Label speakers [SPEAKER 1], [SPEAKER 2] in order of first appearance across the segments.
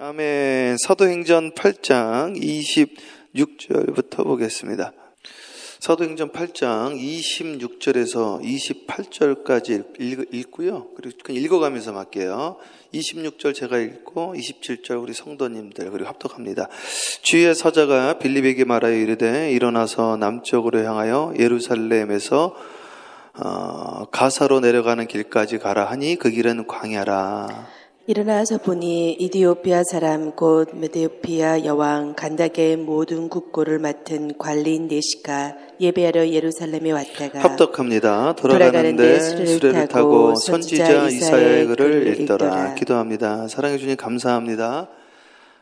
[SPEAKER 1] 아멘. 사도행전 8장 26절부터 보겠습니다. 사도행전 8장 26절에서 28절까지 읽고요. 그리고 그냥 읽어가면서 할게요. 26절 제가 읽고 27절 우리 성도님들 그리고 합독합니다. 주의 사자가 빌립에게 말하여 이르되 일어나서 남쪽으로 향하여 예루살렘에서 가사로 내려가는 길까지 가라 하니 그 길은 광야라.
[SPEAKER 2] 일어나서 보니 이디오피아 사람 곧 메디오피아 여왕 간다게의 모든 국고를 맡은 관리인 네시가 예배하러 예루살렘에 왔다가
[SPEAKER 1] 합독합니다. 돌아가는데 수레를 타고 선지자 이사야의 글을 읽더라. 기도합니다. 사랑해 주님 감사합니다.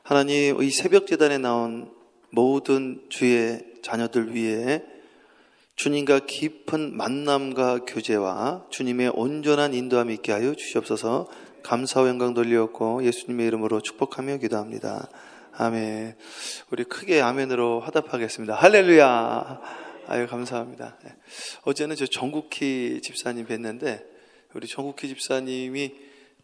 [SPEAKER 1] 하나님, 이 새벽 제단에 나온 모든 주의 자녀들 위해 주님과 깊은 만남과 교제와 주님의 온전한 인도함이 있게 하여 주시옵소서. 감사와 영광 돌리었고 예수님의 이름으로 축복하며 기도합니다. 아멘. 우리 크게 아멘으로 화답하겠습니다. 할렐루야. 아유, 감사합니다. 어제는 저 정국희 집사님 뵀는데 우리 정국희 집사님이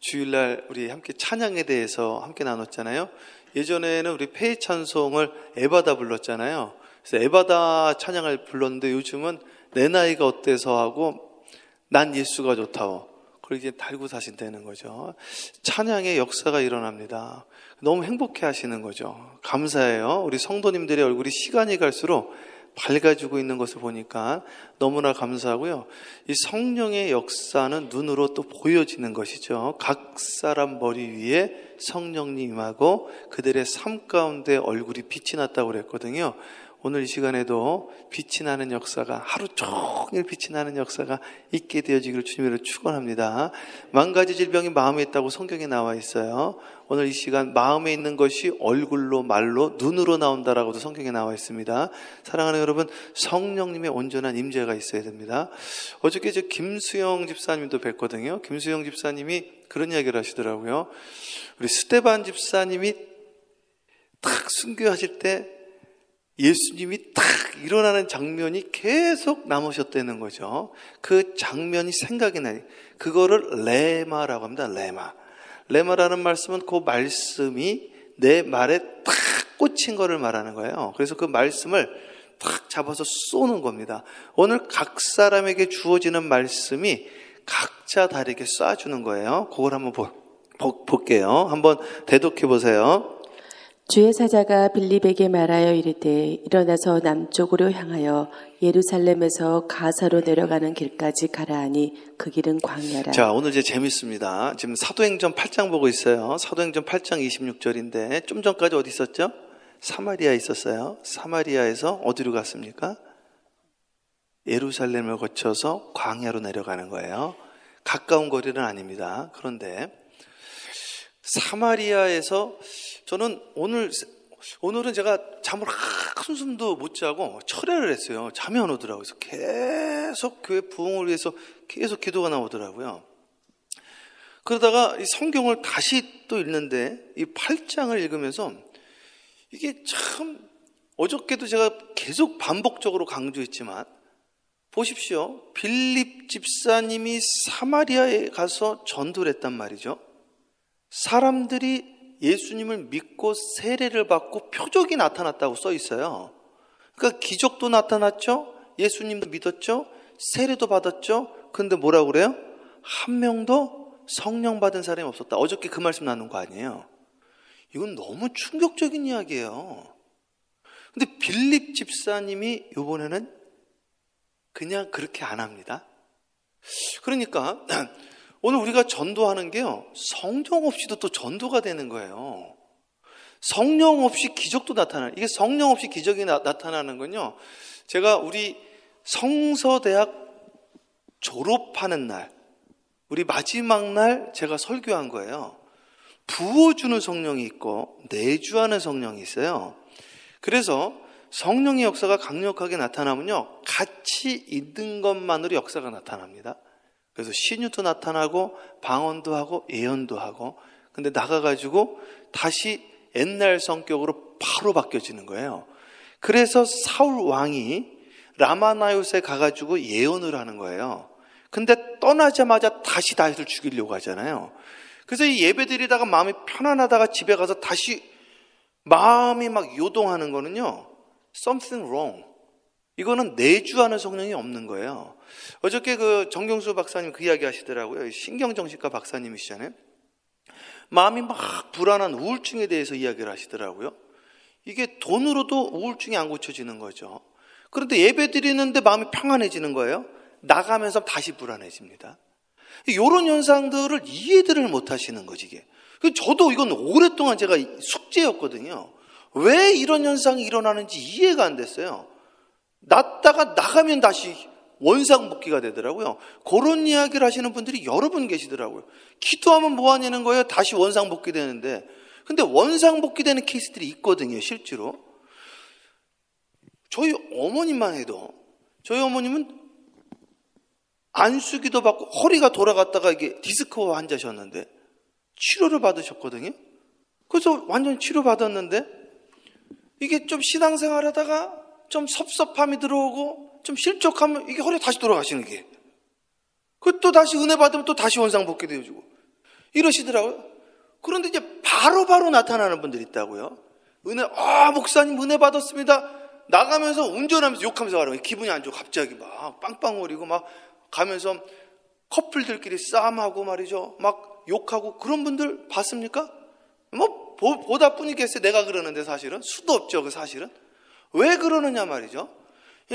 [SPEAKER 1] 주일날 우리 함께 찬양에 대해서 함께 나눴잖아요. 예전에는 우리 폐의 찬송을 에바다 불렀잖아요. 그래서 에바다 찬양을 불렀는데 요즘은 내 나이가 어때서 하고 난 예수가 좋다고 그렇게 달고 사신다는 거죠. 찬양의 역사가 일어납니다. 너무 행복해 하시는 거죠. 감사해요. 우리 성도님들의 얼굴이 시간이 갈수록 밝아지고 있는 것을 보니까 너무나 감사하고요. 이 성령의 역사는 눈으로 또 보여지는 것이죠. 각 사람 머리 위에 성령님 임하고 그들의 삶 가운데 얼굴이 빛이 났다고 그랬거든요. 오늘 이 시간에도 빛이 나는 역사가 하루 종일 빛이 나는 역사가 있게 되어지기를 주님으로 축원합니다. 만 가지 질병이 마음에 있다고 성경에 나와 있어요. 오늘 이 시간 마음에 있는 것이 얼굴로 말로 눈으로 나온다라고도 성경에 나와 있습니다. 사랑하는 여러분, 성령님의 온전한 임재가 있어야 됩니다. 어저께 저 김수영 집사님도 뵀거든요. 김수영 집사님이 그런 이야기를 하시더라고요. 우리 스테반 집사님이 딱 순교하실 때 예수님이 딱 일어나는 장면이 계속 남으셨다는 거죠. 그 장면이 생각이 나요. 그거를 레마라고 합니다. 레마라는 말씀은 그 말씀이 내 말에 딱 꽂힌 거를 말하는 거예요. 그래서 그 말씀을 딱 잡아서 쏘는 겁니다. 오늘 각 사람에게 주어지는 말씀이 각자 다르게 쏴주는 거예요. 그걸 한번 볼게요. 한번 대독해 보세요.
[SPEAKER 2] 주의 사자가 빌립에게 말하여 이르되 일어나서 남쪽으로 향하여 예루살렘에서 가사로 내려가는 길까지 가라 하니 그 길은 광야라.
[SPEAKER 1] 자, 오늘 이제 재밌습니다. 지금 사도행전 8장 보고 있어요. 사도행전 8장 26절인데 좀 전까지 어디 있었죠? 사마리아에 있었어요. 사마리아에서 어디로 갔습니까? 예루살렘을 거쳐서 광야로 내려가는 거예요. 가까운 거리는 아닙니다. 그런데 사마리아에서 저는 오늘은 제가 잠을 한숨도 못 자고 철회를 했어요. 잠이 안 오더라고요. 그래서 계속 교회 부흥을 위해서 계속 기도가 나오더라고요. 그러다가 이 성경을 다시 또 읽는데 이 8장을 읽으면서 이게 참 어저께도 제가 계속 반복적으로 강조했지만 보십시오. 빌립 집사님이 사마리아에 가서 전도를 했단 말이죠. 사람들이 예수님을 믿고 세례를 받고 표적이 나타났다고 써 있어요. 그러니까 기적도 나타났죠. 예수님도 믿었죠. 세례도 받았죠. 그런데 뭐라고 그래요? 한 명도 성령 받은 사람이 없었다. 어저께 그 말씀 나눈 거 아니에요. 이건 너무 충격적인 이야기예요. 근데 빌립 집사님이 이번에는 그냥 그렇게 안 합니다. 그러니까 오늘 우리가 전도하는 게요, 성령 없이도 또 전도가 되는 거예요. 성령 없이 기적도 나타나는, 이게 성령 없이 기적이 나타나는 건요, 제가 우리 성서대학 졸업하는 날, 우리 마지막 날 제가 설교한 거예요. 부어주는 성령이 있고 내주하는 성령이 있어요. 그래서 성령의 역사가 강력하게 나타나면요, 같이 있는 것만으로 역사가 나타납니다. 그래서 신유도 나타나고 방언도 하고 예언도 하고, 근데 나가가지고 다시 옛날 성격으로 바로 바뀌어지는 거예요. 그래서 사울 왕이 라마나요스에 가가지고 예언을 하는 거예요. 근데 떠나자마자 다시 다윗을 죽이려고 하잖아요. 그래서 이 예배 드리다가 마음이 편안하다가 집에 가서 다시 마음이 막 요동하는 거는요, something wrong. 이거는 내주하는 성령이 없는 거예요. 어저께 그 정경수 박사님 그 이야기 하시더라고요. 신경정신과 박사님이시잖아요. 마음이 막 불안한 우울증에 대해서 이야기를 하시더라고요. 이게 돈으로도 우울증이 안 고쳐지는 거죠. 그런데 예배 드리는데 마음이 평안해지는 거예요. 나가면서 다시 불안해집니다. 이런 현상들을 이해들을 못 하시는 거지, 이게. 저도 이건 오랫동안 제가 숙제였거든요. 왜 이런 현상이 일어나는지 이해가 안 됐어요. 났다가 나가면 다시 원상복귀가 되더라고요. 그런 이야기를 하시는 분들이 여러 분 계시더라고요. 기도하면 뭐 하냐는 거예요. 다시 원상복귀 되는데. 근데 원상복귀 되는 케이스들이 있거든요, 실제로. 저희 어머님만 해도, 저희 어머님은 안수기도 받고 허리가 돌아갔다가 이게 디스크 환자셨는데 치료를 받으셨거든요. 그래서 완전 치료받았는데 이게 좀 신앙생활 하다가 좀 섭섭함이 들어오고 좀 실족하면 이게 허리가 다시 돌아가시는 게. 그 또 다시 은혜 받으면 또 다시 원상복귀 되어지고 이러시더라고요. 그런데 이제 바로 나타나는 분들이 있다고요. 목사님 은혜 받았습니다. 나가면서 운전하면서 욕하면서 가라고. 기분이 안 좋고 갑자기 막 빵빵거리고 막 가면서 커플들끼리 싸움하고 말이죠. 막 욕하고 그런 분들 봤습니까? 뭐 보다 뿐이겠어요. 내가 그러는데 사실은 수도 없죠. 그 사실은 왜 그러느냐 말이죠.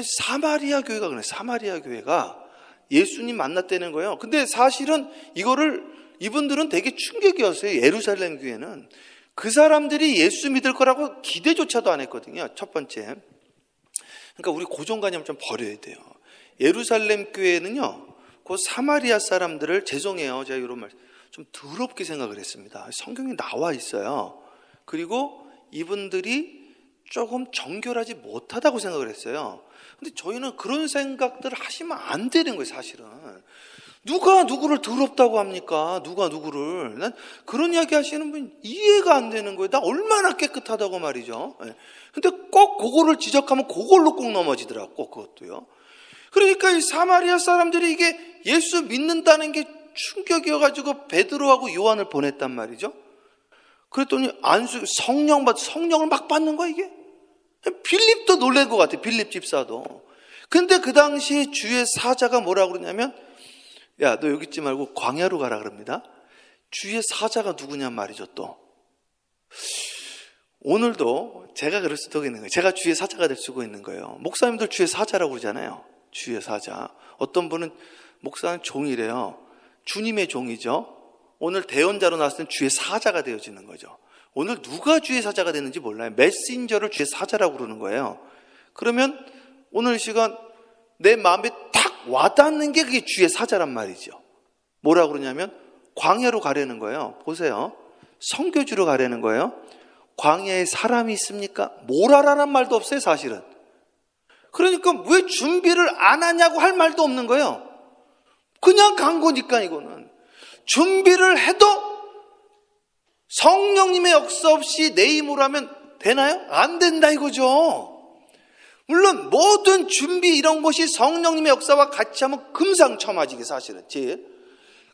[SPEAKER 1] 사마리아 교회가 그래. 사마리아 교회가 예수님 만났다는 거예요. 근데 사실은 이분들은 되게 충격이었어요. 예루살렘 교회는 그 사람들이 예수 믿을 거라고 기대조차도 안 했거든요. 첫 번째. 그러니까 우리 고정관념 좀 버려야 돼요. 예루살렘 교회는요, 그 사마리아 사람들을, 죄송해요, 제가 이런 말 좀 더럽게 생각을 했습니다. 성경에 나와 있어요. 그리고 이분들이 조금 정결하지 못하다고 생각을 했어요. 근데 저희는 그런 생각들을 하시면 안 되는 거예요, 사실은. 누가 누구를 더럽다고 합니까? 누가 누구를. 난 그런 이야기 하시는 분 이해가 안 되는 거예요. 나 얼마나 깨끗하다고 말이죠. 근데 꼭 그거를 지적하면 그걸로 꼭 넘어지더라고, 꼭 그것도요. 그러니까 이 사마리아 사람들이 이게 예수 믿는다는 게 충격이어가지고 베드로하고 요한을 보냈단 말이죠. 그랬더니 성령을 막 받는 거야, 이게. 빌립도 놀란 것 같아요, 빌립 집사도. 근데 그 당시에 주의 사자가 뭐라고 그러냐면, 야, 너 여기 있지 말고 광야로 가라 그럽니다. 주의 사자가 누구냐 말이죠, 또. 오늘도 제가 그럴 수도 있는 거예요. 제가 주의 사자가 될 수가 있는 거예요. 목사님들 주의 사자라고 그러잖아요. 주의 사자. 어떤 분은 목사는 종이래요. 주님의 종이죠. 오늘 대언자로 나왔을 땐 주의 사자가 되어지는 거죠. 오늘 누가 주의 사자가 됐는지 몰라요. 메신저를 주의 사자라고 그러는 거예요. 그러면 오늘 시간 내 마음에 탁 와닿는 게 그게 주의 사자란 말이죠. 뭐라고 그러냐면 광야로 가려는 거예요. 보세요. 선교지로 가려는 거예요. 광야에 사람이 있습니까? 모라라는 말도 없어요, 사실은. 그러니까 왜 준비를 안 하냐고 할 말도 없는 거예요. 그냥 간 거니까 이거는. 준비를 해도 성령님의 역사 없이 내 힘으로 하면 되나요? 안 된다 이거죠. 물론 모든 준비 이런 것이 성령님의 역사와 같이 하면 금상첨화지게 사실은.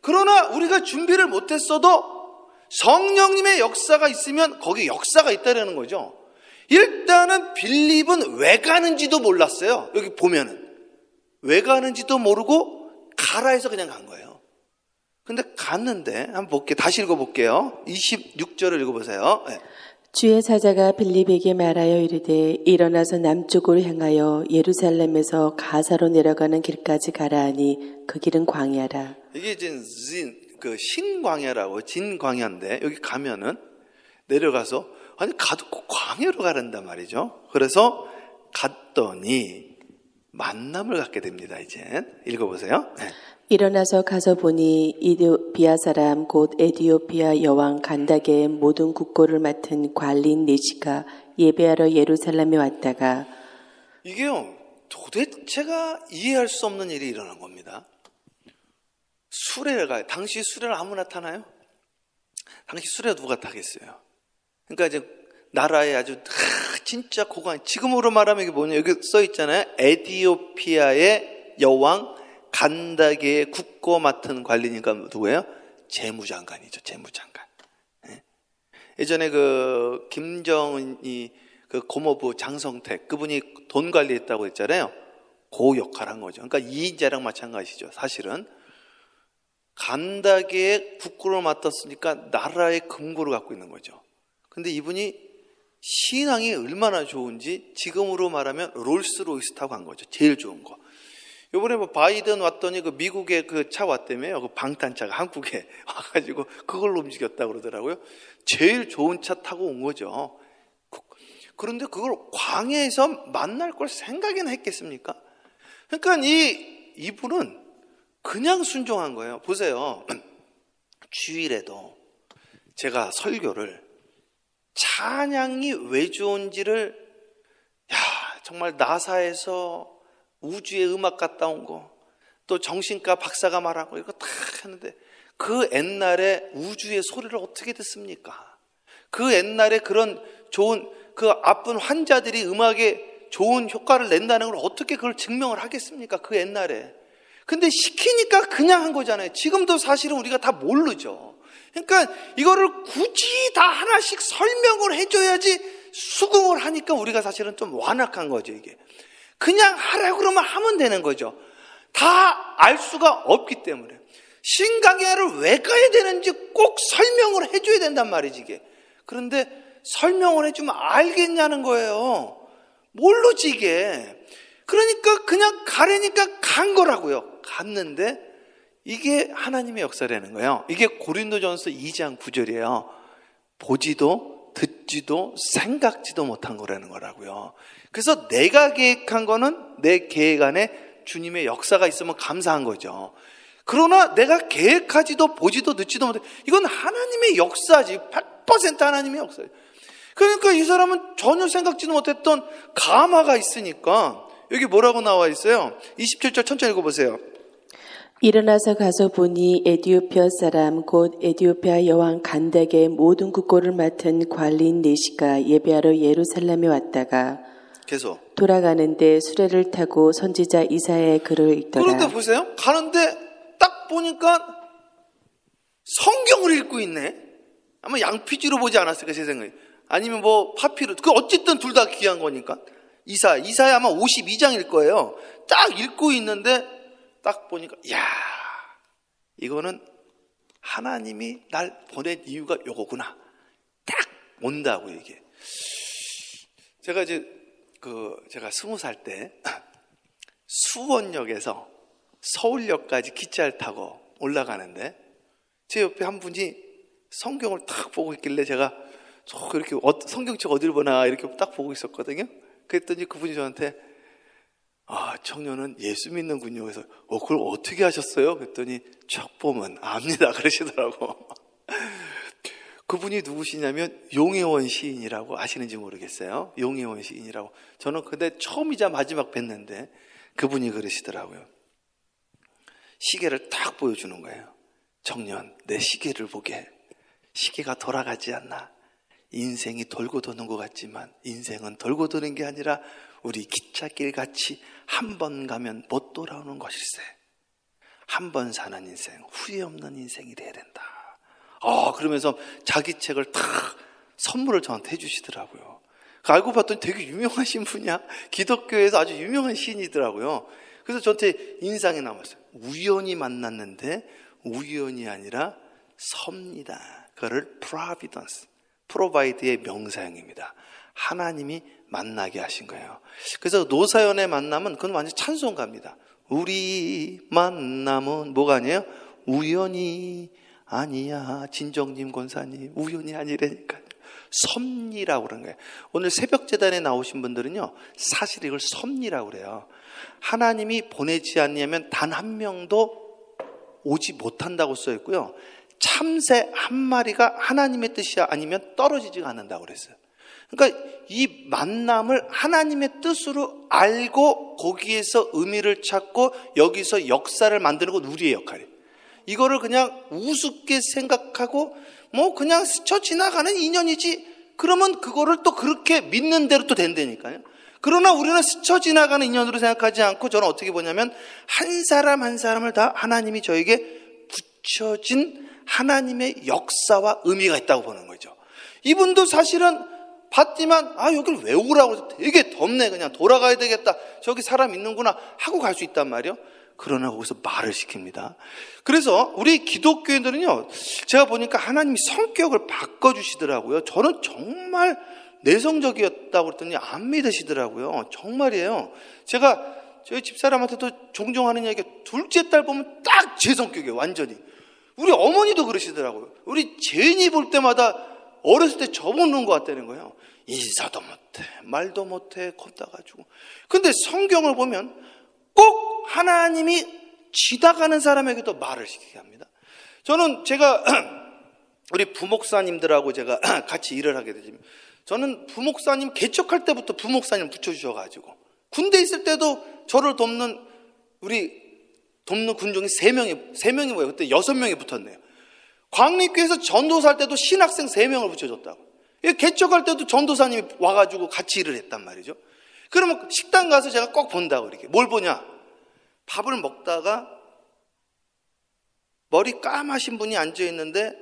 [SPEAKER 1] 그러나 우리가 준비를 못했어도 성령님의 역사가 있으면 거기 역사가 있다는 거죠. 일단은 빌립은 왜 가는지도 몰랐어요. 여기 보면은 왜 가는지도 모르고 가라 해서 그냥 간 거예요. 근데 갔는데 한번 볼게요. 다시 읽어볼게요. 26절을 읽어보세요. 네.
[SPEAKER 2] 주의 사자가 빌립에게 말하여 이르되 일어나서 남쪽으로 향하여 예루살렘에서 가사로 내려가는 길까지 가라 하니 그 길은 광야라. 이게
[SPEAKER 1] 신광야라고 진광야인데 여기 가면은 내려가서 가도 꼭 광야로 가란단 말이죠. 그래서 갔더니 만남을 갖게 됩니다. 이제 읽어보세요. 네.
[SPEAKER 2] 일어나서 가서 보니 이디오피아 사람 곧 에티오피아 여왕 간다게의 모든 국고를 맡은 관리인 네시가 예배하러 예루살렘에 왔다가
[SPEAKER 1] 이게요 도대체가 이해할 수 없는 일이 일어난 겁니다. 수레를 가요. 당시 수레를 아무나 타나요? 당시 수레 누가 타겠어요? 그러니까 이제 나라에 아주 진짜 고관, 지금으로 말하면 이게 뭐냐, 여기 써 있잖아요. 에티오피아의 여왕 간다게의 국고 맡은 관리니까 누구예요? 재무장관이죠. 재무장관. 예. 예전에 그 김정은이 그 고모부 장성택 그분이 돈 관리했다고 했잖아요. 그 역할을 한 거죠. 그러니까 이인자랑 마찬가지죠. 사실은 간다게에 국고를 맡았으니까 나라의 금고를 갖고 있는 거죠. 근데 이분이 신앙이 얼마나 좋은지 지금으로 말하면 롤스로이스 타고 간 거죠. 제일 좋은 거. 요번에 뭐 바이든 왔더니 그 미국에 그 차 왔다며요. 그 방탄차가 한국에 와가지고 그걸로 움직였다고 그러더라고요. 제일 좋은 차 타고 온 거죠. 그런데 그걸 광야에서 만날 걸 생각이나 했겠습니까? 그러니까 이분은 그냥 순종한 거예요. 보세요. 주일에도 제가 설교를 찬양이 왜 좋은지를 정말 나사에서 우주의 음악 갔다 온 거, 또 정신과 박사가 말하고 이거 다 하는데 그 옛날에 우주의 소리를 어떻게 듣습니까? 그 옛날에 그런 좋은 그 아픈 환자들이 음악에 좋은 효과를 낸다는 걸 어떻게 그걸 증명을 하겠습니까? 그 옛날에. 근데 시키니까 그냥 한 거잖아요. 지금도 사실은 우리가 다 모르죠. 그러니까 이거를 굳이 다 하나씩 설명을 해줘야지 수긍을 하니까 우리가 사실은 좀 완악한 거죠, 이게. 그냥 하라고 그러면 하면 되는 거죠. 다 알 수가 없기 때문에. 신강야를 왜 가야 되는지 꼭 설명을 해줘야 된단 말이지, 이게. 그런데 설명을 해주면 알겠냐는 거예요. 모르지, 이게. 그러니까 그냥 가라니까 간 거라고요. 갔는데 이게 하나님의 역사라는 거예요. 이게 고린도전서 2장 9절이에요. 보지도 듣지도 생각지도 못한 거라는 거라고요. 그래서 내가 계획한 거는 내 계획 안에 주님의 역사가 있으면 감사한 거죠. 그러나 내가 계획하지도 보지도 듣지도 못해. 이건 하나님의 역사지. 100% 하나님의 역사지. 그러니까 이 사람은 전혀 생각지도 못했던 가마가 있으니까 여기 뭐라고 나와 있어요? 27절 천천히 읽어보세요.
[SPEAKER 2] 일어나서 가서 보니 에디오피아 사람 곧 에디오피아 여왕 간닥의 모든 국고를 맡은 관리인 네시가 예배하러 예루살렘에 왔다가
[SPEAKER 1] 계속
[SPEAKER 2] 돌아가는데 수레를 타고 선지자 이사야의 글을 읽더라.
[SPEAKER 1] 그런데 보세요. 가는데 딱 보니까 성경을 읽고 있네. 아마 양피지로 보지 않았을까 제 생각에. 아니면 뭐 파피루. 그 어쨌든 둘 다 귀한 거니까. 이사야 아마 52장일 거예요. 딱 읽고 있는데 딱 보니까 야, 이거는 하나님이 날 보낸 이유가 요거구나. 딱 온다고 이게. 제가 이제 제가 20살 때 수원역에서 서울역까지 기차를 타고 올라가는데 제 옆에 한 분이 성경을 딱 보고 있길래 제가 이렇게 성경책 어디를 보나 이렇게 딱 보고 있었거든요. 그랬더니 그분이 저한테 청년은 예수 믿는군요. 그래서 그걸 어떻게 하셨어요? 그랬더니 척 보면 압니다 그러시더라고. 그분이 누구시냐면 용혜원 시인이라고 아시는지 모르겠어요. 용혜원 시인이라고. 저는 근데 처음이자 마지막 뵀는데 그분이 그러시더라고요. 시계를 딱 보여주는 거예요. 청년, 내 시계를 보게. 시계가 돌아가지 않나. 인생이 돌고 도는 것 같지만 인생은 돌고 도는 게 아니라 우리 기찻길 같이 한 번 가면 못 돌아오는 것일세. 한 번 사는 인생, 후회 없는 인생이 돼야 된다. 그러면서 자기 책을 탁 선물을 저한테 해주시더라고요. 알고 봤더니 되게 유명하신 분이야. 기독교에서 아주 유명한 시인이더라고요. 그래서 저한테 인상이 남았어요. 우연히 만났는데 우연이 아니라 섭니다. 그거를 providence, provide의 명사형입니다. 하나님이 만나게 하신 거예요. 그래서 노사연의 만남은 그건 완전 찬송가입니다. 우리 만남은 뭐가 아니에요? 우연이 아니야. 진정님 권사님 우연이 아니라니까요. 섭리라고 그러는 거예요. 오늘 새벽재단에 나오신 분들은요 사실 이걸 섭리라고 그래요. 하나님이 보내지 않냐면 단 한 명도 오지 못한다고 써 있고요. 참새 한 마리가 하나님의 뜻이 아니면 떨어지지가 않는다고 그랬어요. 그러니까 이 만남을 하나님의 뜻으로 알고 거기에서 의미를 찾고 여기서 역사를 만드는 건 우리의 역할이에요. 이거를 그냥 우습게 생각하고 뭐 그냥 스쳐 지나가는 인연이지 그러면 그거를 또 그렇게 믿는 대로 또 된다니까요. 그러나 우리는 스쳐 지나가는 인연으로 생각하지 않고 저는 어떻게 보냐면 한 사람 한 사람을 다 하나님이 저에게 붙여진 하나님의 역사와 의미가 있다고 보는 거죠. 이분도 사실은 봤지만 여기를 왜 오라고 해서 되게 덥네, 그냥 돌아가야 되겠다, 저기 사람 있는구나 하고 갈 수 있단 말이에요. 그러나 거기서 말을 시킵니다. 그래서 우리 기독교인들은요, 제가 보니까 하나님이 성격을 바꿔주시더라고요. 저는 정말 내성적이었다고 그랬더니 안 믿으시더라고요. 정말이에요. 제가 저희 집사람한테도 종종 하는 얘기가, 둘째 딸 보면 딱 제 성격이에요, 완전히. 우리 어머니도 그러시더라고요. 우리 제인이 볼 때마다 어렸을 때 접어놓은 것 같다는 거예요. 인사도 못해, 말도 못해, 걷다가지고. 근데 성경을 보면 꼭 하나님이 지나가는 사람에게도 말을 시키게 합니다. 저는 제가 우리 부목사님들하고 제가 같이 일을 하게 되지만, 저는 부목사님 개척할 때부터 부목사님 붙여주셔가지고, 군대 있을 때도 저를 돕는 군종이 3명이 뭐예요? 그때 6명이 붙었네요. 광립교에서 전도사할 때도 신학생 3명을 붙여줬다고. 개척할 때도 전도사님이 와가지고 같이 일을 했단 말이죠. 그러면 식당 가서 제가 꼭 본다고, 이렇게. 뭘 보냐? 밥을 먹다가 머리 까마신 분이 앉아있는데,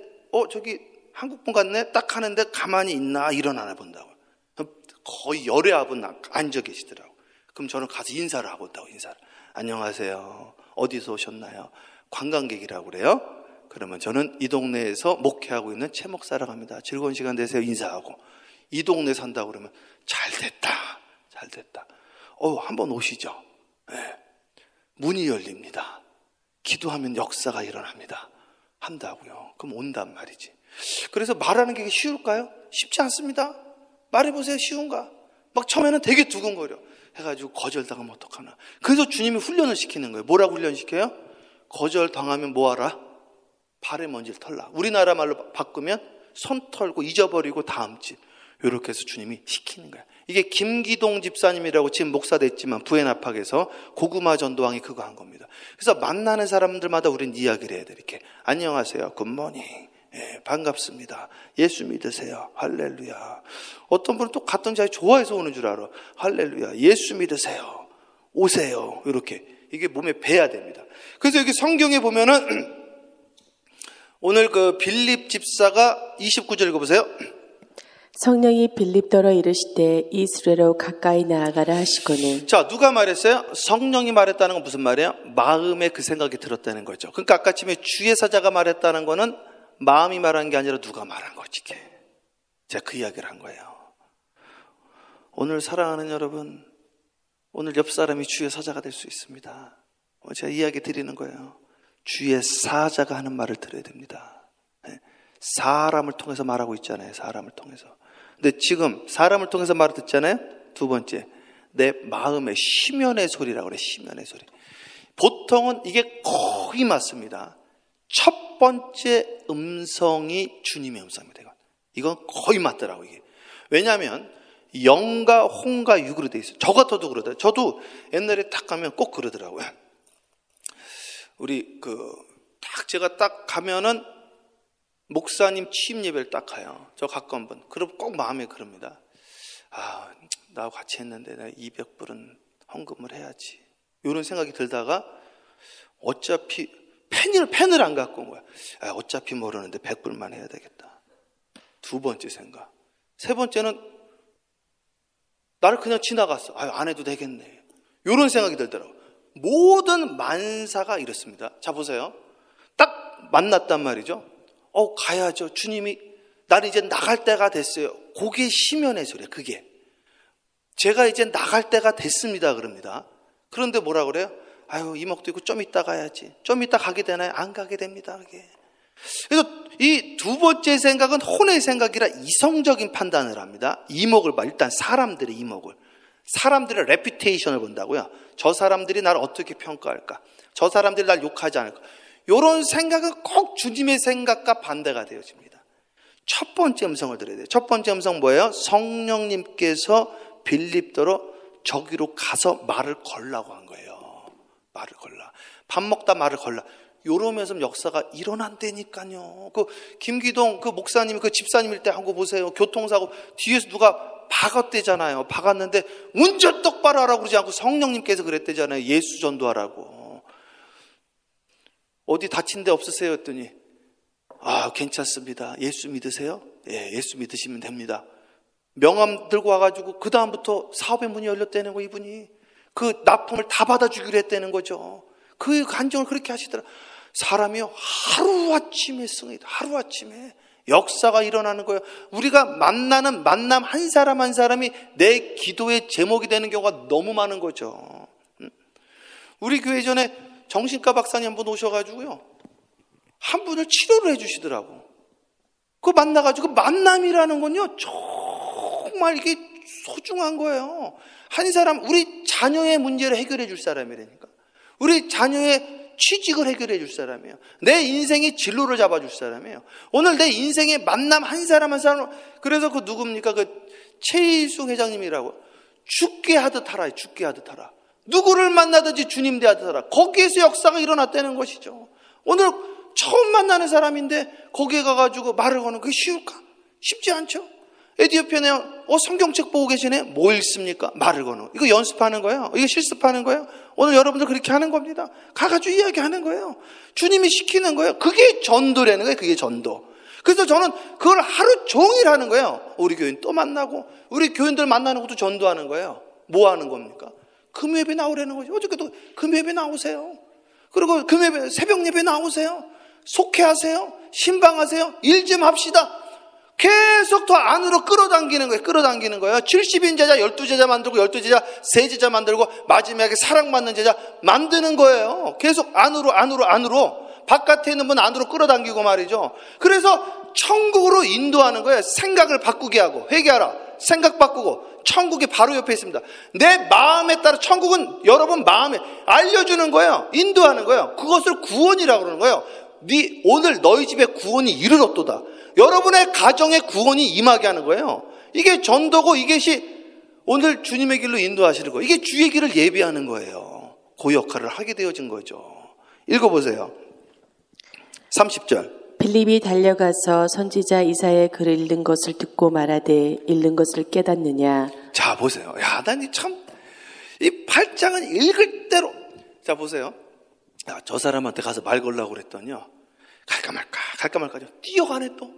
[SPEAKER 1] 저기 한국분 같네? 딱 하는데 가만히 있나? 일어나나 본다고. 거의 열의 앞은 앉아 계시더라고. 그럼 저는 가서 인사를 하고 있다고, 인사를. 안녕하세요. 어디서 오셨나요? 관광객이라고 그래요. 그러면 저는 이 동네에서 목회하고 있는 최 목사라고 합니다. 즐거운 시간 되세요. 인사하고. 이 동네 산다고 그러면 잘 됐다. 한번 오시죠. 네. 문이 열립니다. 기도하면 역사가 일어납니다. 한다고요. 그럼 온단 말이지. 그래서 말하는 게 쉬울까요? 쉽지 않습니다. 말해보세요. 쉬운가? 막 처음에는 되게 두근거려 해가지고 거절당하면 어떡하나. 그래서 주님이 훈련을 시키는 거예요. 뭐라고 훈련시켜요? 거절당하면 뭐하라? 발에 먼지를 털라. 우리나라 말로 바꾸면 손 털고 잊어버리고 다음지. 이렇게 해서 주님이 시키는 거예요. 이게 김기동 집사님이라고 지금 목사 됐지만 부엔 압팍에서 고구마 전도왕이 그거 한 겁니다. 그래서 만나는 사람들마다 우린 이야기를 해야 돼. 이렇게. 안녕하세요. 굿모닝. 예, 반갑습니다. 예수 믿으세요. 할렐루야. 어떤 분은 또 갔던 자리 좋아해서 오는 줄 알아. 할렐루야. 예수 믿으세요. 오세요. 이렇게. 이게 몸에 배야 됩니다. 그래서 여기 성경에 보면은 오늘 그 빌립 집사가 29절 읽어보세요.
[SPEAKER 2] 성령이 빌립더러 이르시되 이스라엘로 가까이 나아가라 하시거늘.
[SPEAKER 1] 자, 누가 말했어요? 성령이 말했다는 건 무슨 말이에요? 마음에 그 생각이 들었다는 거죠. 그러니까 아까 처음에 주의 사자가 말했다는 거는 마음이 말한 게 아니라 누가 말한 거지. 제가 그 이야기를 한 거예요. 오늘 사랑하는 여러분, 오늘 옆 사람이 주의 사자가 될 수 있습니다. 제가 이야기 드리는 거예요. 주의 사자가 하는 말을 들어야 됩니다. 사람을 통해서 말하고 있잖아요. 사람을 통해서. 근데 지금 사람을 통해서 말을 듣잖아요. 두 번째, 내 마음의 심연의 소리라고 그래. 심연의 소리. 보통은 이게 거의 맞습니다. 첫 번째 음성이 주님의 음성입니다. 이건 거의 맞더라고요. 이게. 왜냐하면 영과 홍과 육으로 돼 있어요. 저 같아도 그러더라고요. 저도 옛날에 딱 가면 꼭 그러더라고요. 우리 딱 제가 딱 가면은 목사님 취임 예배를 딱 가요. 저 가까운 분. 그럼 꼭 마음에 그럽니다. 나하고 같이 했는데 내가 200불은 헌금을 해야지. 이런 생각이 들다가 어차피 펜을 안 갖고 온 거야. 어차피 모르는데 100불만 해야 되겠다. 두 번째 생각. 세 번째는 나를 그냥 지나갔어. 안 해도 되겠네. 이런 생각이 들더라고. 모든 만사가 이렇습니다. 자, 보세요. 딱 만났단 말이죠. 가야죠. 주님이 나는 이제 나갈 때가 됐어요. 그게 심연의 소리예요. 그게. 제가 이제 나갈 때가 됐습니다. 그럽니다. 그런데 뭐라 그래요? 이목도 있고 좀 이따 가야지. 좀 이따 가게 되나요? 안 가게 됩니다. 그게. 그래서 이 두 번째 생각은 혼의 생각이라 이성적인 판단을 합니다. 이목을 봐. 일단 사람들의 이목을. 사람들의 레퓨테이션을 본다고요. 저 사람들이 나를 어떻게 평가할까? 저 사람들이 날 욕하지 않을까? 이런 생각은 꼭 주님의 생각과 반대가 되어집니다. 첫 번째 음성을 들어야 돼요. 첫 번째 음성 뭐예요? 성령님께서 빌립더로 저기로 가서 말을 걸라고 한 거예요. 말을 걸라. 밥 먹다 말을 걸라. 이러면서 역사가 일어난다니까요. 김기동 목사님, 집사님일 때 한 거 보세요. 교통사고 뒤에서 누가 박았대잖아요. 박았는데 운전 똑바로 하라고 그러지 않고 성령님께서 그랬대잖아요. 예수 전도하라고. 어디 다친 데 없으세요? 했더니 괜찮습니다. 예수 믿으세요? 예, 예수 믿으시면 됩니다. 명함 들고 와가지고 그 다음부터 사업의 문이 열렸다는 거, 이분이. 그 납품을 다 받아주기로 했다는 거죠. 그 간증을 그렇게 하시더라. 사람이요, 하루아침에 승리다. 하루아침에 역사가 일어나는 거예요. 우리가 만나는 만남 한 사람 한 사람이 내 기도의 제목이 되는 경우가 너무 많은 거죠. 우리 교회 전에 정신과 박사님 한 분 오셔가지고요, 한 분을 치료를 해주시더라고. 그거 만나가지고, 만남이라는 건요, 정말 이게 소중한 거예요. 한 사람, 우리 자녀의 문제를 해결해 줄 사람이라니까. 우리 자녀의 취직을 해결해 줄 사람이에요. 내 인생의 진로를 잡아줄 사람이에요. 오늘 내 인생의 만남 한 사람 한 사람. 그래서 그 누굽니까? 그 최희숙 회장님이라고. 죽게 하듯 하라. 죽게 하듯 하라. 누구를 만나든지 주님 대하듯 하라. 거기에서 역사가 일어났다는 것이죠. 오늘 처음 만나는 사람인데 거기에 가가지고 말을 거는 그게 쉬울까? 쉽지 않죠. 에티오피아 성경책 보고 계시네? 뭐 읽습니까? 말을 거는. 이거 연습하는 거예요. 이거 실습하는 거예요. 오늘 여러분들 그렇게 하는 겁니다. 가가지고 이야기하는 거예요. 주님이 시키는 거예요. 그게 전도라는 거예요. 그게 전도. 그래서 저는 그걸 하루 종일 하는 거예요. 우리 교인 또 만나고, 우리 교인들 만나는 것도 전도하는 거예요. 뭐 하는 겁니까? 금요예배 나오라는 거죠. 어저께도 금요예배 나오세요. 그리고 금요예배, 새벽 예배 나오세요. 속회하세요. 신방하세요. 일 좀 합시다. 계속 더 안으로 끌어당기는 거예요. 끌어당기는 거예요. 70인 제자 12제자 만들고 12제자 3제자 만들고 마지막에 사랑받는 제자 만드는 거예요. 계속 안으로 바깥에 있는 분 안으로 끌어당기고 말이죠. 그래서 천국으로 인도하는 거예요. 생각을 바꾸게 하고. 회개하라. 생각 바꾸고. 천국이 바로 옆에 있습니다. 내 마음에 따라 천국은 여러분 마음에 알려주는 거예요. 인도하는 거예요. 그것을 구원이라고 그러는 거예요. 오늘 너희 집에 구원이 이르렀도다. 여러분의 가정에 구원이 임하게 하는 거예요. 이게 전도고, 이것이 오늘 주님의 길로 인도하시는 거예요. 이게 주의 길을 예비하는 거예요. 그 역할을 하게 되어진 거죠. 읽어보세요. 30절.
[SPEAKER 2] 빌립이 달려가서 선지자 이사야의 글을 읽는 것을 듣고 말하되 읽는 것을 깨닫느냐.
[SPEAKER 1] 자, 보세요. 야, 난 이 8장은 읽을 대로. 자, 보세요. 야, 저 사람한테 가서 말 걸라고 그랬더니요, 갈까 말까 뛰어가네 또.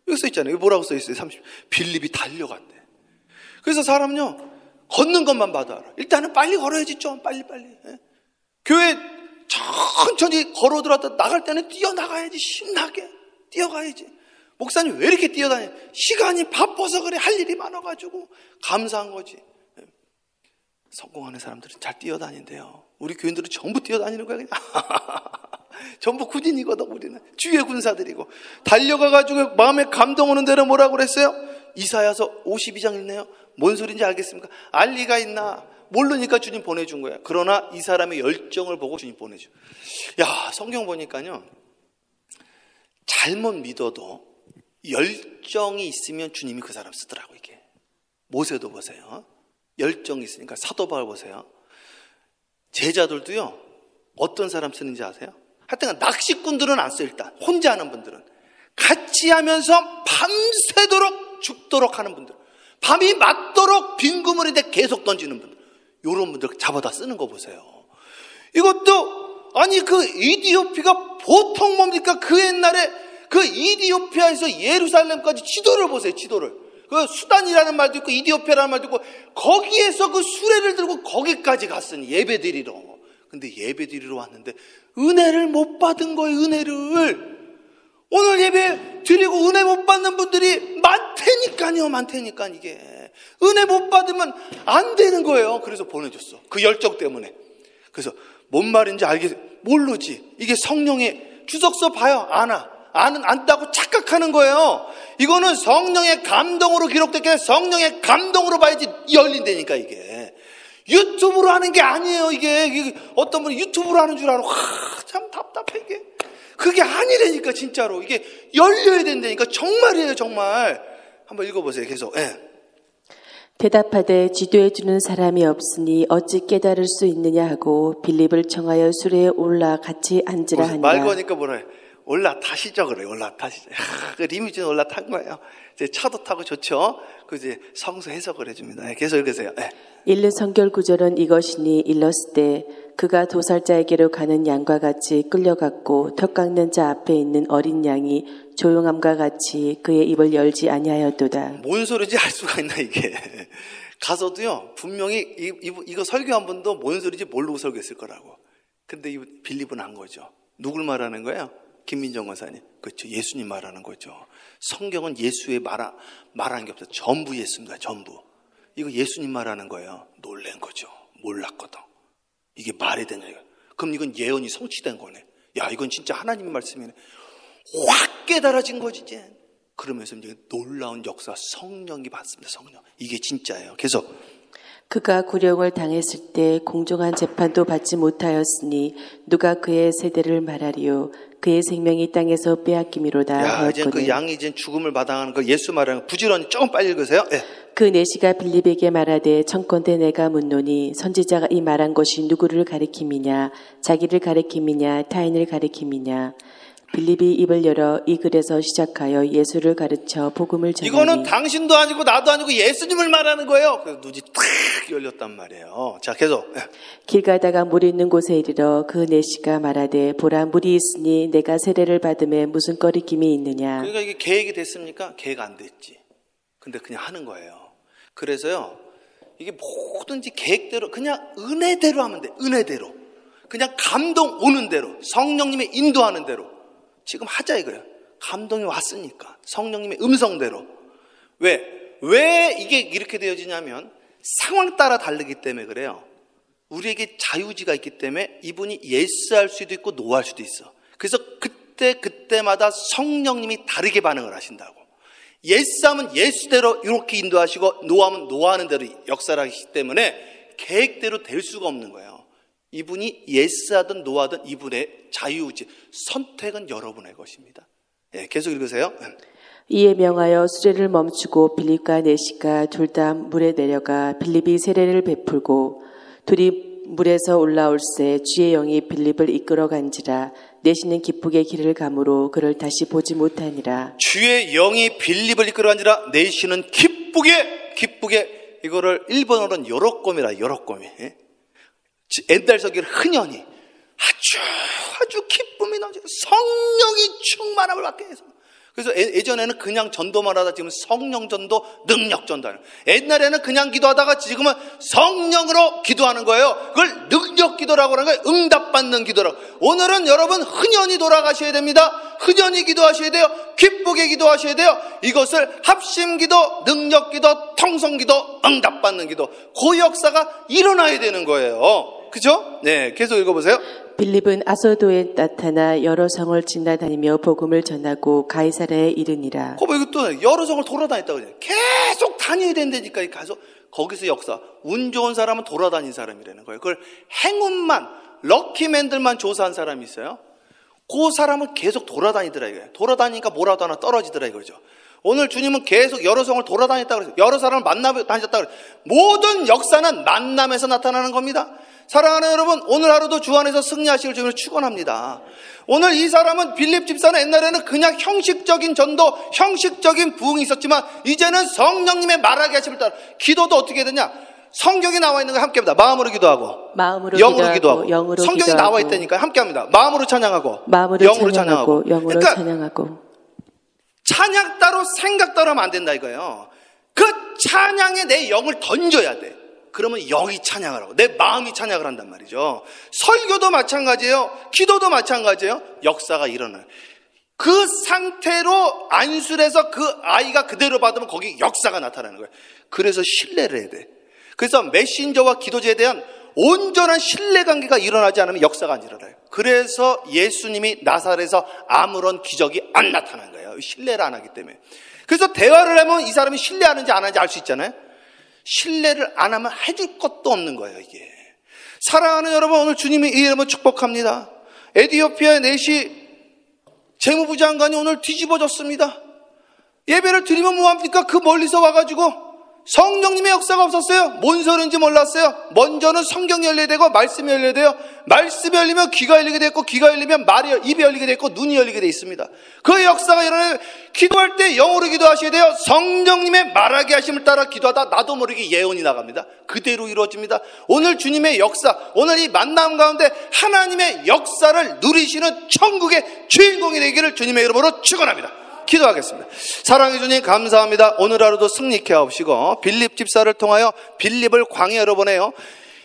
[SPEAKER 1] 여기 써 있잖아요. 뭐라고 써 있어요? 30. 빌립이 달려간대. 그래서 사람요, 걷는 것만 봐도 알아. 일단은 빨리 걸어야지, 좀 빨리. 예? 교회 천천히 걸어 들어왔다 나갈 때는 뛰어나가야지. 신나게 뛰어가야지. 목사님 왜 이렇게 뛰어다녀? 시간이 바빠서 그래. 할 일이 많아가지고. 감사한 거지. 예? 성공하는 사람들은 잘 뛰어다닌대요. 우리 교인들은 전부 뛰어다니는 거야 그냥. 전부 군인이거든. 우리는 주의 군사들이고. 달려가가지고 마음에 감동 오는 대로 뭐라고 그랬어요? 이사야서 52장 읽네요. 뭔 소리인지 알겠습니까? 알 리가 있나? 모르니까 주님 보내준 거야. 그러나 이 사람의 열정을 보고 주님 보내줘. 야, 성경 보니까요, 잘못 믿어도 열정이 있으면 주님이 그 사람 쓰더라고. 이게 모세도 보세요. 열정이 있으니까. 사도 바울 보세요. 제자들도요, 어떤 사람 쓰는지 아세요? 하여튼 낚시꾼들은 안 써. 일단 혼자 하는 분들은. 같이 하면서 밤새도록 죽도록 하는 분들, 밤이 맞도록 빈 그물인데 계속 던지는 분들, 이런 분들 잡아다 쓰는 거 보세요. 이것도 아니 그 이디오피가 보통 뭡니까? 그 옛날에 그 이디오피아에서 예루살렘까지 지도를 보세요. 지도를. 그 수단이라는 말도 있고 이디오피아라는 말도 있고, 거기에서 그 수레를 들고 거기까지 갔으니 예배드리러. 근데 예배드리러 왔는데 은혜를 못 받은 거예요. 은혜를. 오늘 예배 드리고 은혜 못 받는 분들이 많다니까 이게. 은혜 못 받으면 안 되는 거예요. 그래서 보내줬어. 그 열정 때문에. 그래서 뭔 말인지 모르지. 이게 성령의 주석서 봐요. 안다고 착각하는 거예요. 이거는 성령의 감동으로 기록됐기 때문에 성령의 감동으로 봐야지 열린다니까 이게. 유튜브로 하는 게 아니에요. 이게 어떤 분이 유튜브로 하는 줄 알고 참 답답해 이게. 그게 아니라니까 진짜로. 이게 열려야 된다니까. 정말이에요 정말. 한번 읽어보세요 계속. 예.
[SPEAKER 2] 대답하되 지도해 주는 사람이 없으니 어찌 깨달을 수 있느냐 하고 빌립을 청하여 수레에 올라 같이 앉으라 하니라.
[SPEAKER 1] 말 거니까 뭐라 해. 올라타시죠 그래요. 올라타시죠. 그 리무진 올라탄 거예요. 이제 차도 타고 좋죠. 그 이제 성서 해석을 해줍니다. 예, 계속 읽으세요. 예.
[SPEAKER 2] 읽는 성결 구절은 이것이니 일렀을 때 그가 도살자에게로 가는 양과 같이 끌려갔고 턱 깎는 자 앞에 있는 어린 양이 조용함과 같이 그의 입을 열지 아니하였도다.
[SPEAKER 1] 뭔 소리인지 알 수가 있나 이게. 가서도요 분명히 이거 설교한 분도 뭔 소리인지 모르고 설교했을 거라고. 근데 이 빌립은 한 거죠. 누굴 말하는 거예요? 김민정 권사님. 그렇죠. 예수님 말하는 거죠. 성경은 예수의 말하는 게 없어요. 전부 예수입니다. 전부. 이거 예수님 말하는 거예요. 놀란 거죠. 몰랐거든. 이게 말이 되냐 이거. 그럼 이건 예언이 성취된 거네. 야 이건 진짜 하나님의 말씀이네. 확 깨달아진 거지 이제. 그러면서 이제 놀라운 역사 성령이 받습니다. 성령. 이게 진짜예요. 계속.
[SPEAKER 2] 그가 구령을 당했을 때 공정한 재판도 받지 못하였으니 누가 그의 세대를 말하리요. 그의 생명이 땅에서 빼앗김이로다 하였거늘.
[SPEAKER 1] 이제 그 양이 이제 죽음을 마당하는 거 예수 말하는 거 부지런히 조금 빨리 읽으세요. 네.
[SPEAKER 2] 그 내시가 빌립에게 말하되 청컨대 내가 묻노니 선지자가 이 말한 것이 누구를 가리킴이냐 자기를 가리킴이냐 타인을 가리킴이냐. 빌립이 입을 열어 이 글에서 시작하여 예수를 가르쳐 복음을 전하니.
[SPEAKER 1] 이거는 당신도 아니고 나도 아니고 예수님을 말하는 거예요. 그래서 눈이 탁 열렸단 말이에요. 자 계속.
[SPEAKER 2] 길 가다가 물이 있는 곳에 이르러 그 내시가 말하되 보라 물이 있으니 내가 세례를 받음에 무슨 꺼리낌이 있느냐.
[SPEAKER 1] 그러니까 이게 계획이 됐습니까? 계획 안 됐지. 근데 그냥 하는 거예요. 그래서요 이게 뭐든지 계획대로 그냥 은혜대로 하면 돼. 은혜대로. 그냥 감동 오는 대로 성령님의 인도하는 대로 지금 하자 이거예요. 감동이 왔으니까 성령님의 음성대로. 왜 이게 이렇게 되어지냐면 상황 따라 다르기 때문에 그래요. 우리에게 자유지가 있기 때문에 이분이 예스할 수도 있고 노할 수도 있어. 그래서 그때마다 성령님이 다르게 반응을 하신다고. 예스하면 예수대로 이렇게 인도하시고 노하면 노하는 대로 역사를 하시기 때문에 계획대로 될 수가 없는 거예요. 이분이 예스하든 노하든 이분의 자유의지, 선택은 여러분의 것입니다. 예, 계속 읽으세요.
[SPEAKER 2] 이에 명하여 수레를 멈추고 빌립과 내시가 둘 다 물에 내려가 빌립이 세례를 베풀고 둘이 물에서 올라올새 주의 영이 빌립을 이끌어 간지라 내시는 기쁘게 길을 가므로 그를 다시 보지 못하니라.
[SPEAKER 1] 주의 영이 빌립을 이끌어 간지라 내시는 기쁘게 이거를 일본어로는 요로꼬미라 요로꼬미. 예? 옛날 서기를 흔연히 아주 기쁨이 넘치고 성령이 충만함을 받게 해서. 그래서 예전에는 그냥 전도만 하다 지금 성령 전도, 능력 전도하는. 옛날에는 그냥 기도하다가 지금은 성령으로 기도하는 거예요. 그걸 능력 기도라고 하는 거예요. 응답받는 기도라고. 오늘은 여러분 흔연히 돌아가셔야 됩니다. 흔연히 기도하셔야 돼요. 기쁘게 기도하셔야 돼요. 이것을 합심 기도, 능력 기도, 통성 기도, 응답받는 기도. 그 역사가 일어나야 되는 거예요. 그죠? 네, 계속 읽어보세요.
[SPEAKER 2] 빌립은 아소도에 나타나 여러 성을 지나다니며 복음을 전하고 가이사랴에 이르니라.
[SPEAKER 1] 이것도 여러 성을 돌아다녔다고 그래요. 계속 다녀야 된다니까. 가서 거기서 역사. 운 좋은 사람은 돌아다닌 사람이라는 거예요. 그걸 행운만, 럭키맨들만 조사한 사람이 있어요. 그 사람은 계속 돌아다니더라 이거예요. 돌아다니니까 뭐라도 하나 떨어지더라 이거죠. 오늘 주님은 계속 여러 성을 돌아다녔다고 그랬어요. 여러 사람을 만나다녔다고 그랬어요. 모든 역사는 만남에서 나타나는 겁니다. 사랑하는 여러분, 오늘 하루도 주 안에서 승리하시길 주님을 축원합니다. 오늘 이 사람은 빌립 집사는 옛날에는 그냥 형식적인 전도, 형식적인 부흥이 있었지만 이제는 성령님의 말하게 하심을 따라 기도도 어떻게 해야 되냐? 성경이 나와 있는 거 함께합니다. 마음으로 기도하고,
[SPEAKER 2] 마음으로
[SPEAKER 1] 영으로 기도하고,
[SPEAKER 2] 영으로
[SPEAKER 1] 성경이
[SPEAKER 2] 기도하고,
[SPEAKER 1] 나와 있다니까 함께합니다. 마음으로 찬양하고,
[SPEAKER 2] 마음으로
[SPEAKER 1] 영으로 찬양하고.
[SPEAKER 2] 영으로
[SPEAKER 1] 그러니까
[SPEAKER 2] 찬양하고.
[SPEAKER 1] 찬양 따로 생각 따로 하면 안 된다 이거예요. 그 찬양에 내 영을 던져야 돼. 그러면 영이 찬양을 하고 내 마음이 찬양을 한단 말이죠. 설교도 마찬가지예요. 기도도 마찬가지예요. 역사가 일어나요. 그 상태로 안술해서 그 아이가 그대로 받으면 거기 역사가 나타나는 거예요. 그래서 신뢰를 해야 돼. 그래서 메신저와 기도자에 대한 온전한 신뢰관계가 일어나지 않으면 역사가 안 일어나요. 그래서 예수님이 나사렛에서 아무런 기적이 안 나타난 거예요. 신뢰를 안 하기 때문에. 그래서 대화를 하면 이 사람이 신뢰하는지 안 하는지 알 수 있잖아요. 신뢰를 안 하면 해줄 것도 없는 거예요, 이게. 사랑하는 여러분, 오늘 주님의 이름을 축복합니다. 에티오피아의 내시 재무부 장관이 오늘 뒤집어졌습니다. 예배를 드리면 뭐합니까? 그 멀리서 와가지고 성령님의 역사가 없었어요. 뭔 소리인지 몰랐어요. 먼저는 성경이 열려야 되고 말씀이 열려야 돼요. 말씀이 열리면 귀가 열리게 됐고 귀가 열리면 입이 열리게 됐고 눈이 열리게 돼 있습니다. 그 역사가 일어나요. 기도할 때 영어로 기도하셔야 돼요. 성령님의 말하게 하심을 따라 기도하다 나도 모르게 예언이 나갑니다. 그대로 이루어집니다. 오늘 주님의 역사, 오늘 이 만남 가운데 하나님의 역사를 누리시는 천국의 주인공이 되기를 주님의 이름으로 축원합니다. 기도하겠습니다. 사랑해 주님 감사합니다. 오늘 하루도 승리케 하옵시고 빌립 집사를 통하여 빌립을 광야로 보내요.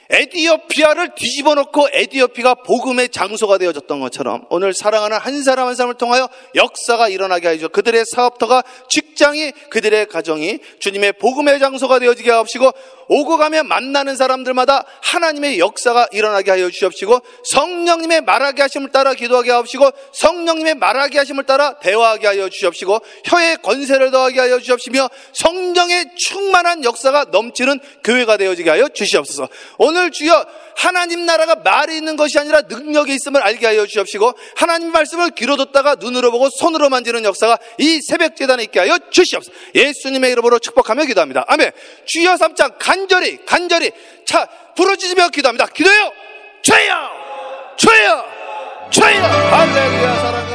[SPEAKER 1] 에디오피아를 뒤집어 놓고 에디오피아가 복음의 장소가 되어졌던 것처럼 오늘 사랑하는 한 사람 한 사람을 통하여 역사가 일어나게 하시고 그들의 사업터가, 직장이, 그들의 가정이 주님의 복음의 장소가 되어지게 하옵시고 오고 가면 만나는 사람들마다 하나님의 역사가 일어나게 하여 주시옵시고 성령님의 말하게 하심을 따라 기도하게 하옵시고 성령님의 말하게 하심을 따라 대화하게 하여 주시옵시고 혀의 권세를 더하게 하여 주시옵시며 성령의 충만한 역사가 넘치는 교회가 되어지게 하여 주시옵소서. 오늘 주여 하나님 나라가 말이 있는 것이 아니라 능력이 있음을 알게 하여 주시옵시고 하나님 말씀을 귀로 듣다가 눈으로 보고 손으로 만지는 역사가 이 새벽 제단에 있게 하여 주시옵소서. 예수님의 이름으로 축복하며 기도합니다. 아멘. 주여 3장 간절히 부르짖으며 기도합니다. 기도해요. 주여 주여 주여. 할렐루야. 사랑